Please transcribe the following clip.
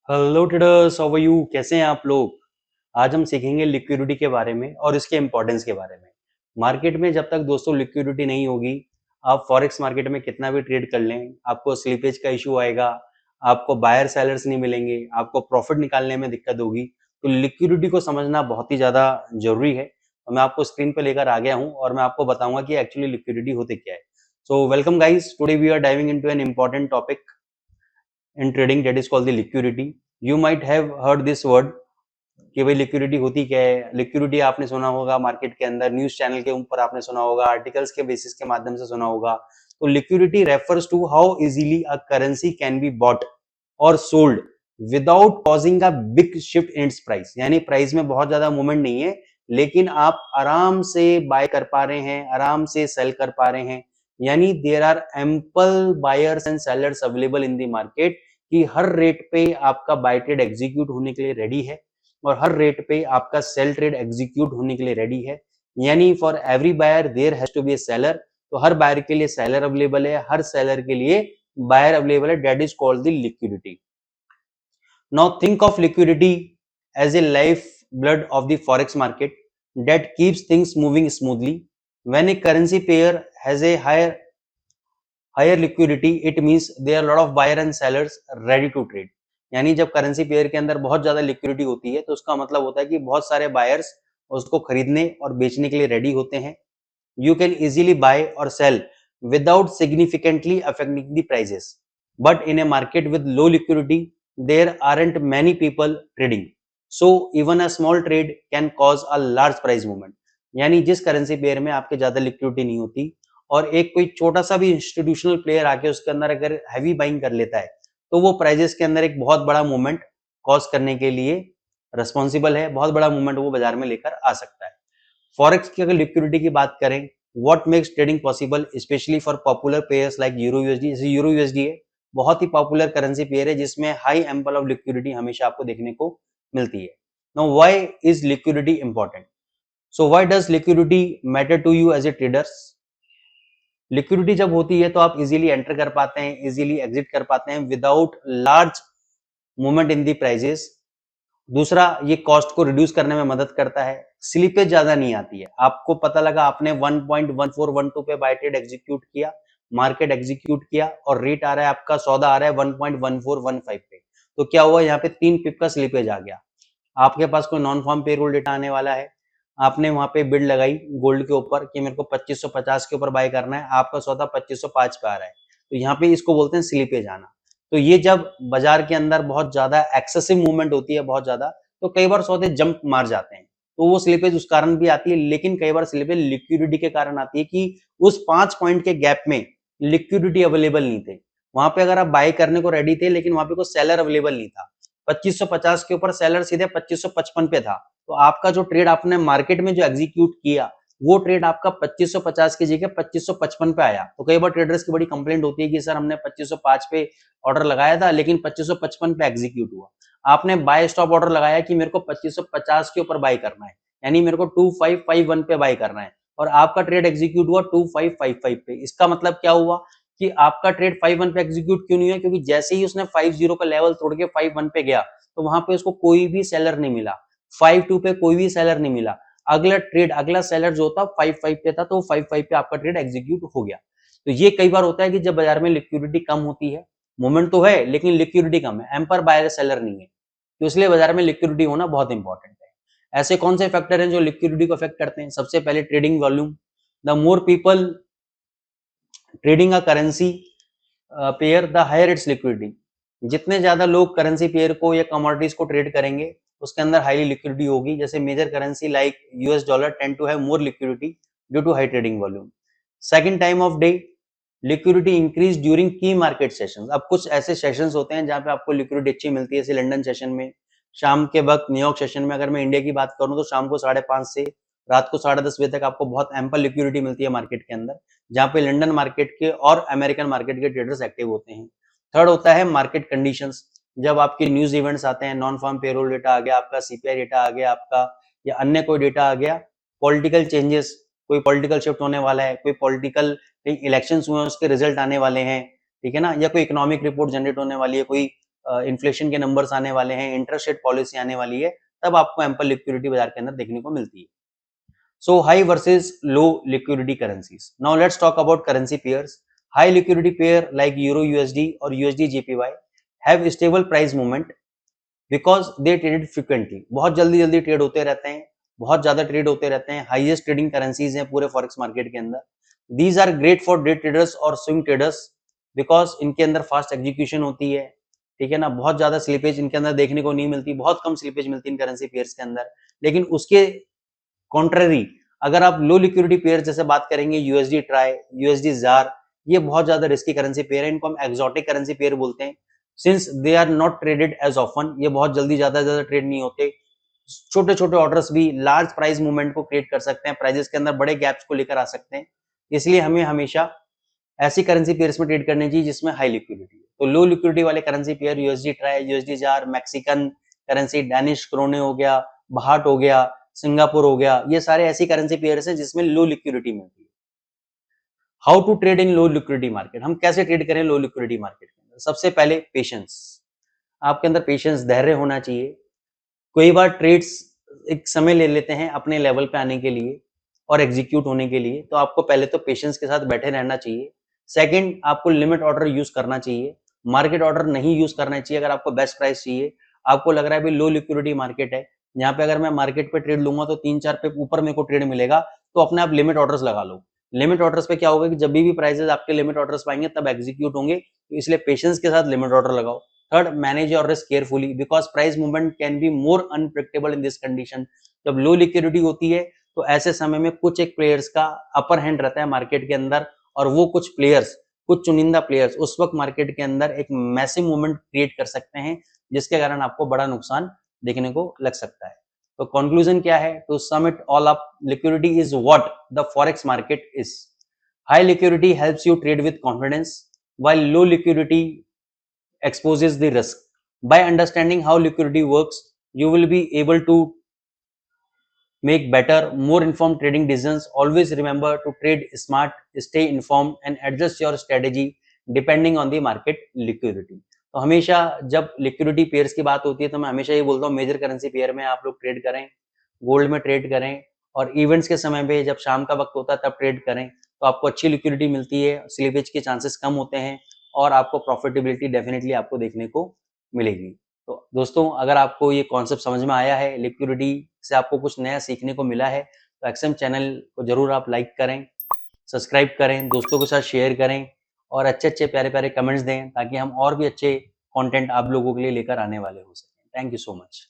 Hello traders, how are you? कैसे हैं आप लोग? आज हम सीखेंगे लिक्विडिटी के बारे में और इसके इंपॉर्टेंस के बारे में। मार्केट में जब तक दोस्तों लिक्विडिटी नहीं होगी, आप फॉरेक्स मार्केट में कितना भी ट्रेड कर लें, आपको स्लीपेज का इशू आएगा, आपको बायर सेलर्स नहीं मिलेंगे, आपको प्रॉफिट निकालने में दिक्कत होगी। तो लिक्विडिटी को समझना बहुत ही ज्यादा जरूरी है। तो मैं आपको स्क्रीन पे लेकर आ गया हूं और मैं आपको बताऊंगा कि एक्चुअली लिक्विडिटी होते क्या है। So welcome guys, today we are diving into an important topic in trading, that is called the liquidity. You might have heard this word कि भाई लिक्विडिटी होती क्या है। लिक्विडिटी आपने सुना होगा मार्केट के अंदर, न्यूज चैनल के ऊपर आपने सुना होगा, आर्टिकल्स के बेसिस के माध्यम से सुना होगा। तो liquidity refers to how easily a currency can be bought or sold without causing a big shift in its price. यानी प्राइस में बहुत ज्यादा मूवमेंट नहीं है, लेकिन आप आराम से बाय कर पा रहे हैं, आराम से सेल कर पा रहे हैं। यानी there are ample buyers and sellers available in the market कि हर रेट पे आपका बाय ट्रेड एग्जीक्यूट होने के लिए रेडी है और हर रेट पे आपका सेल ट्रेड एग्जीक्यूट होने के लिए रेडी है। यानी for every buyer there has to be a seller. तो हर बायर के लिए सेलर अवेलेबल है, हर सेलर के लिए बायर अवेलेबल है। That is called the liquidity. Now think of liquidity as a life blood of the forex market that keeps things moving smoothly. When a currency pair has a higher liquidity, it means there are a lot of buyer and sellers ready to trade. यानी जब currency pair के अंदर बहुत ज्यादा liquidity होती है तो उसका मतलब होता है कि बहुत सारे बायर्स उसको खरीदने और बेचने के लिए रेडी होते हैं। You can easily buy or sell without significantly affecting the prices. But in a market with low liquidity, there aren't many people trading. So even a small trade can cause a large price movement. यानी जिस currency pair में आपके ज्यादा liquidity नहीं होती और एक कोई छोटा सा भी इंस्टीट्यूशनल प्लेयर आके उसके अंदर अगर हैवी बाइंग कर लेता है तो वो प्राइजेस के अंदर एक बहुत बड़ा मूवमेंट कॉज करने के लिए रिस्पॉन्सिबल है। बहुत बड़ा मूवमेंट वो बाजार में लेकर आ सकता है। फॉरेक्स की अगर लिक्विडिटी की बात करें, what makes trading possible specially for popular pairs like euro USD. जैसे यूरो यूएसडी है, बहुत ही पॉपुलर करेंसी पेयर है जिसमें हाई एम्पल ऑफ लिक्विडिटी हमेशा आपको देखने को मिलती है। Now why is liquidity important? So why does liquidity matter to you as a traders? Liquidity जब होती है तो आप इजीली एंटर कर पाते हैं, इजीली एग्जिट कर पाते हैं without large movement in the prices. दूसरा, ये कॉस्ट को रिड्यूस करने में मदद करता है। स्लिपेज ज्यादा नहीं आती है। आपको पता लगा आपने 1.1412 पे बाय ट्रेड एग्जीक्यूट किया, मार्केट एग्जीक्यूट किया और रेट आ रहा है आपका, सौदा आ रहा है 1.1415 पे, तो क्या हुआ यहाँ पे 3 पिप का स्लिपेज आ गया। आपके पास कोई नॉन फॉर्म पेरोल डेटा आने वाला है, आपने वहां पे बिड लगाई गोल्ड के ऊपर कि मेरे को 2550 के ऊपर बाय करना है, आपका सौदा 2505 पे आ रहा है, तो यहाँ पे इसको बोलते हैं स्लिपेज आना। तो ये जब बाजार के अंदर बहुत ज्यादा एक्सेसिव मूवमेंट होती है, बहुत ज्यादा, तो कई बार सौदे जंप मार जाते हैं, तो वो स्लिपेज उस कारण भी आती है। लेकिन कई बार स्लिपेज लिक्विडिटी के कारण आती है कि उस 5 पॉइंट के गैप में लिक्विडिटी अवेलेबल नहीं थे। वहां पे अगर आप बाय करने को रेडी थे लेकिन वहां पे कोई सेलर अवेलेबल नहीं था, 2550 के ऊपर सेलर सीधे 2555 पे था, तो आपका जो ट्रेड आपने मार्केट में जो एग्जीक्यूट किया वो ट्रेड आपका 2550 की जगह 2555 पे आया। तो कई बार ट्रेडर्स की बड़ी कंप्लेंट होती है कि सर हमने 2505 पे ऑर्डर लगाया था लेकिन 2555 पे एग्जीक्यूट हुआ। आपने बाय स्टॉप ऑर्डर लगाया कि मेरे को 2550 के ऊपर बाय करना है, यानी मेरे को 2551 पे बाय करना है, और आपका ट्रेड एग्जीक्यूट हुआ 2555 पे। इसका मतलब क्या हुआ कि आपका ट्रेड 51 पे एग्जीक्यूट क्यों नहीं हुआ? क्योंकि जैसे ही उसने 50 का लेवल तोड़ के 51 पे गया तो वहां पे उसको कोई भी सेलर नहीं मिला, 52 पे कोई भी सेलर नहीं मिला। अगला ट्रेड, अगला सेलर जो था 55 पे था, तो 55 पे आपका ट्रेड एग्जीक्यूट हो गया। तो ये कई बार होता है कि जब बाजार में लिक्विडिटी कम होती है, मूवमेंट तो है लेकिन लिक्विडिटी कम है, एम्पर बायर सेलर नहीं है, तो इसलिए बाजार में लिक्विडिटी होना बहुत इंपॉर्टेंट है। ऐसे कौन से फैक्टर हैं जो लिक्विडिटी को अफेक्ट करते हैं? सबसे पहले trading volume. The more people trading a currency pair the higher its liquidity. जितने ज्यादा लोग करेंसी पेयर को या कमोडिटीज को ट्रेड करेंगे उसके अंदर हाई लिक्विडिटी होगी। जैसे major currency like US dollar tend to have more liquidity due to high trading volume. Second time of day, liquidity increase during key market sessions. अब कुछ ऐसे सेशंस होते हैं जहां पे आपको लिक्विडिटी अच्छी मिलती है, जैसे लंदन सेशन में, शाम के वक्त न्यूयॉर्क सेशन में। अगर मैं इंडिया की बात करूं तो शाम को 5:30 से रात को 10:30 बजे तक आपको बहुत एम्पल लिक्विडिटी मिलती है मार्केट के अंदर, जहां पे लंदन मार्केट के और अमेरिकन मार्केट के ट्रेडर्स एक्टिव होते हैं। थर्ड होता है मार्केट कंडीशंस। जब आपके न्यूज इवेंट्स आते हैं, नॉन फार्म पेरोल डेटा आ गया आपका, सीपीआई डेटा आ गया आपका, या अन्य कोई डेटा आ गया, पॉलिटिकल चेंजेस, कोई पॉलिटिकल शिफ्ट होने वाला है, कोई पॉलिटिकल कहीं इलेक्शंस हुए हैं उसके रिजल्ट आने वाले हैं, ठीक है ना, या कोई इकोनॉमिक रिपोर्ट जनरेट होने वाली है, कोई इन्फ्लेशन के नंबर्स आने वाले हैं, इंटरेस्ट रेट पॉलिसी आने वाली है, तब आपको एम्पल लिक्विडिटी बाजार के अंदर देखने को मिलती है. So high versus low liquidity currencies. Now let's talk about currency pairs. High liquidity pair like Euro USD or USD JPY have stable price movement because they traded frequently. बहुत जल्दी trade होते रहते हैं, बहुत ज्यादा ट्रेड होते रहते हैं. हाईएस्ट ट्रेडिंग करेंसीज हैं पूरे फॉरेक्स मार्केट के अंदर. These are great for day traders और स्विंग ट्रेडर्स बिकॉज इनके अंदर फास्ट एग्जीक्यूशन होती है. ठीक है ना, बहुत ज्यादा स्लिपेज इनके अंदर देखने को नहीं मिलती, बहुत कम स्लिपेज मिलती है इन करेंसी पेयर्स के अंदर. लेकिन उसके कॉन्ट्ररी अगर आप लो लिक्विडिटी पेयर जैसे बात करेंगे, यूएसडी ट्राई, यूएसडी जार, ये बहुत ज्यादा रिस्की करेंसी पेयर है. इनको हम एक्सोटिक करेंसी पेयर बोलते हैं since they are not traded as often. ये बहुत जल्दी ज्यादा ट्रेड नहीं होते. छोटे छोटे ऑर्डर्स भी लार्ज प्राइस मूवमेंट को क्रिएट कर सकते हैं, प्राइजेस के अंदर बड़े गैप्स को लेकर आ सकते हैं. इसलिए हमें हमेशा ऐसी करेंसी पेयर्स में ट्रेड करनी चाहिए जिसमें हाई लिक्विडिटी है. तो लो लिक्विडिटी वाले currency pair USD try, USD jar, Mexican currency, Danish क्रोने हो गया, बहाट हो गया, सिंगापुर हो गया, ये सारे ऐसी करेंसी पेयर्स हैं जिसमें लो लिक्विडिटी मिलती है. How to trade in low liquidity market. हम कैसे ट्रेड करें लो लिक्विडिटी मार्केट के अंदर. सबसे पहले पेशेंस. आपके अंदर पेशेंस, धैर्य होना चाहिए. कई बार ट्रेड्स एक समय ले लेते हैं अपने लेवल पे आने के लिए और एग्जीक्यूट होने के लिए, तो आपको पहले तो पेशेंस के साथ बैठे रहना चाहिए. सेकंड, आपको लिमिट ऑर्डर यूज करना चाहिए, मार्केट ऑर्डर नहीं यूज करना चाहिए. अगर आपको बेस्ट प्राइस चाहिए, आपको लग रहा है लो लिक्विडिटी मार्केट है, यहाँ पे अगर मैं मार्केट पे ट्रेड लूंगा तो 3-4 पे ऊपर मेरे को ट्रेड मिलेगा, तो अपने आप लिमिट ऑर्डर्स लगा लो. लिमिट ऑर्डर्स पे क्या होगा कि जब भी प्राइसेस आपके लिमिट ऑर्डर्स पाएंगे तब एग्जीक्यूट होंगे, तो इसलिए पेशेंस के साथ लिमिट ऑर्डर लगाओ. Third, manage your risk carefully because price movement can be more unpredictable in this condition. जब लो लिक्विडिटी होती है तो ऐसे समय में कुछ एक प्लेयर्स का अपर हैंड रहता है मार्केट के अंदर, और वो कुछ प्लेयर्स, कुछ चुनिंदा प्लेयर्स उस वक्त मार्केट के अंदर एक मैसिव मूवमेंट क्रिएट कर सकते हैं, जिसके कारण आपको बड़ा नुकसान देखने को लग सकता है. तो कंक्लूजन क्या है? To sum it all up, liquidity is what the forex market is. High liquidity helps you trade with confidence while low liquidity exposes the risk. By understanding how liquidity works, you will be able to make better, more informed trading decisions. Always remember to trade smart, stay informed and adjust your strategy depending on the market liquidity. तो हमेशा जब liquidity pairs की बात होती है तो मैं हमेशा ये बोलता हूँ मेजर करेंसी पेयर में आप लोग ट्रेड करें, गोल्ड में ट्रेड करें, और इवेंट्स के समय पे जब शाम का वक्त होता है तब ट्रेड करें, तो आपको अच्छी लिक्विडिटी मिलती है, स्लीपेज के चांसेस कम होते हैं और आपको प्रॉफिटेबिलिटी डेफिनेटली आपको देखने को मिलेगी. तो दोस्तों, अगर आपको ये कॉन्सेप्ट समझ में आया है, लिक्विडिटी से आपको कुछ नया सीखने को मिला है, तो एक्सएम चैनल को जरूर आप लाइक करें, सब्सक्राइब करें, दोस्तों के साथ शेयर करें और अच्छे प्यारे प्यारे कमेंट्स दें ताकि हम और भी अच्छे कंटेंट आप लोगों के लिए लेकर आने वाले हो सकें. Thank you so much.